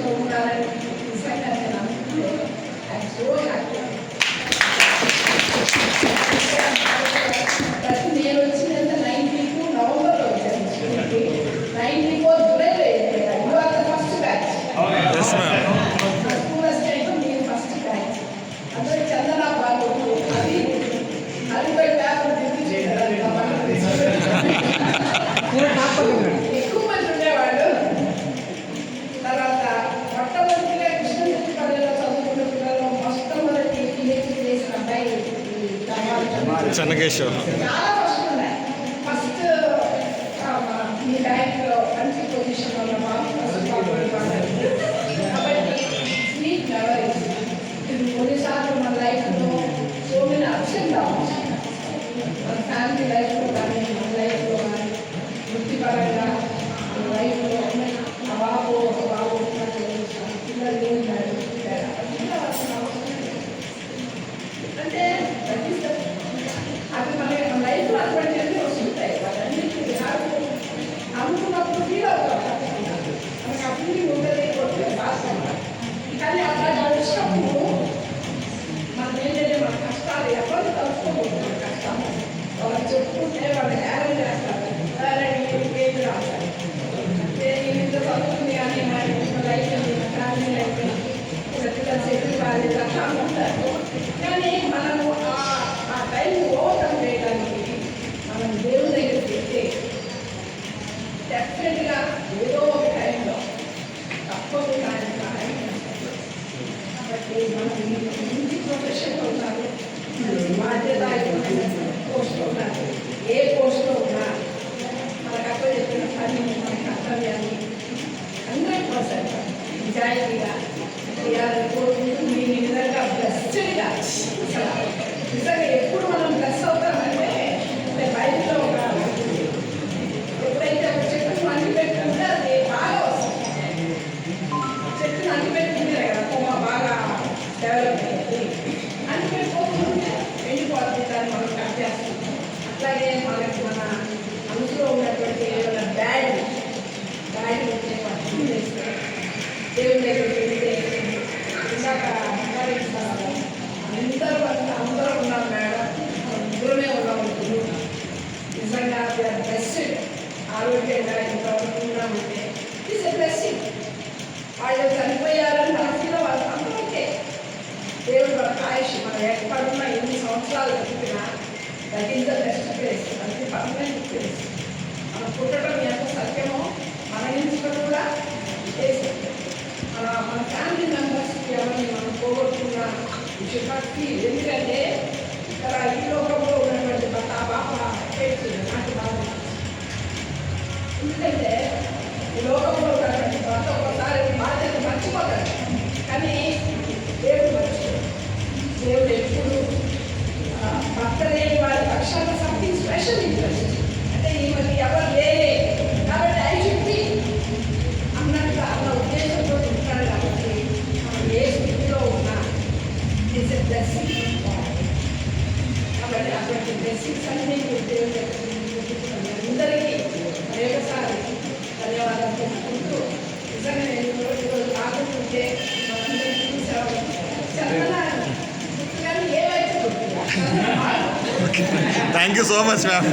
పొజిషన్లో ఉండాలని నిజంగా నేను అనుకుంటే ఐఎమ్ సో హ్యాపీ. నేను వచ్చినంత 92 నవంబర్లో వచ్చాను స్కూల్కి, 94 జూలైలో you are the first batch. School assistant నేను ఫస్ట్ బ్యాచ్. అందులో చందన బాబు అది అరవై పేపర్ దిద్దు చేయడం ఎక్కువ మంది ఉండేవాళ్ళు. తర్వాత మొట్టమొదటిగా కృష్ణమూర్తి పల్లెలో చదువుకున్న పిల్లలు మొట్టమొదటి పిహెచ్డి చేసిన అబ్బాయి చెన్నకేశ్వర్. చాలా ఫస్ట్ ఉన్నాయి. ఫస్ట్ ఈ బ్యాంక్లో మంచి పొజిషన్ ఉన్న బాబు ఫస్ట్ బాబు కాబట్టి స్వీట్ మెమరీస్. ఇది కొన్నిసార్లు మన లైఫ్లో so many ups and downs, మన ఫ్యామిలీ లైఫ్లో కానీ మన లైఫ్లో కానీ వృత్తిపరంగా మన లైఫ్లో ఆ బాబు ఒక బాబు పిల్లలు ఏమున్నారు అంటే అది మన లైఫ్లో అటువంటి అన్నీ వస్తుంటాయి. వాటన్నిటికీ అనుకున్నప్పుడు ఫీల్ అవుతాం, మనకి ఆ ఫీలింగ్ ఉండదు కానీ అట్లా వచ్చినప్పుడు మనం ఏంటంటే మన కష్టాలు ఎవరు తలుచుకోకూడదు. మన కష్టాలు వాళ్ళకి చెప్పుకుంటే వాళ్ళు హ్యారల్ చేస్తారు, ఏమి రాస్తారు నేను ఇంత చదువుతుంది కానీ మా లైఫ్ నా ఫ్యామిలీ లైఫ్ పిల్లలు సెటిల్ కాలేదు అట్లా అనుకుంటారు. కానీ మనము ఆ టైం ఓవర్కమ్ చేయడానికి మనం దేవుని దగ్గరికి వెళ్తే డెఫినెట్గా ఏదో ఒక టైంలో తప్పకుండా ఆయన సహాయం చేస్తారు. కాబట్టి మనం మంచి ప్రొఫెషన్లో ఉన్నారు, బాధ్యతాయుతమైన పోస్ట్లో ఉన్నారు. ఏ పోస్ట్లో ఉన్నా మనకు అక్కడ చెప్పిన పని మన కర్తవ్యాన్ని 100% నిజాయితీగా చేయాలని కోరుకుంటూ మీ నిజంగా బ్లెస్డ్గా నిజంగా ఎప్పుడు మనం బ్లెస్ అవుతామంటే బయటలో ఒక ఎప్పుడైతే ఒక చెట్టును అన్ని పెట్టుకుంటే అది బాగా వస్తుంది. చెట్టును అన్ని పెట్టుకుంటే కదా కొమ్మ బాగా డెవలప్ అయ్యేది. అన్ని పెట్టుకోకుంటే ఎండిపోతుంది, దాన్ని మనం కట్ చేస్తాం. అట్లాగే మనకి మన మనసులో ఉన్నటువంటి ఏమైనా బ్యాడ్ ఉంటే పట్టుకుని చేస్తే దేవుని దగ్గరికి వెళ్తే ఇందాక అందరూ ఉన్నాం మేడం, అందరమే ఉన్నాం. నిజంగా బెస్ట్ ఆరోగ్యంగా ఇంతవరకు ఉన్నామంటే ఇట్స్ ఎ బ్లెస్సింగ్. వాళ్ళు చనిపోయారని మనసులో వాళ్ళు అందరూ ఓకే. దేవుడు మన ఆయుష్ మనం ఎక్కడున్నా ఎన్ని సంవత్సరాలు బతికినా that is the best place, అది పర్మనెంట్ ప్లేస్. మనం పుట్టడం ఎంత సత్యమో మరణించడం కూడా మన ఫ్యామిలీ మెంబర్స్కి ఎవరిని మనం పోగొట్టుకున్నా ఎందుకంటే ఇక్కడ ఈ లోకంలో ఉన్నటువంటి బాబా నాకు బాధ. ఎందుకంటే ఈ లోకంలో ఉన్నటువంటి భర్త ఒకసారి బాధ్యత మర్చిపోతాడు, కానీ దేవుడు మర్చిపోతాడు. దేవుడు ఎప్పుడు భర్త లేని వారి పక్షాన సంథింగ్ స్పెషల్ ఇంట్రెస్ట్ అంటే ఈమెకి ఎవరు లేరే కాబట్టి ఐ షుడ్ బి అన్నట్టుగా అన్న ఉద్దేశంతో ఉంటాడు. కాబట్టి మనం ఏ స్థితిలో ఉన్నా ఇట్స్ ఎ బ్లెస్సింగ్. కాబట్టి అటువంటి బ్లెస్సింగ్స్ అన్నీ అందరికీ మరొకసారి ధన్యవాదాలు తెలుపుకుంటూ నిజంగా నేను ఈరోజు ఆగుతుంటే మనందరికీ చూసేవాళ్ళు thank you so much ma'am.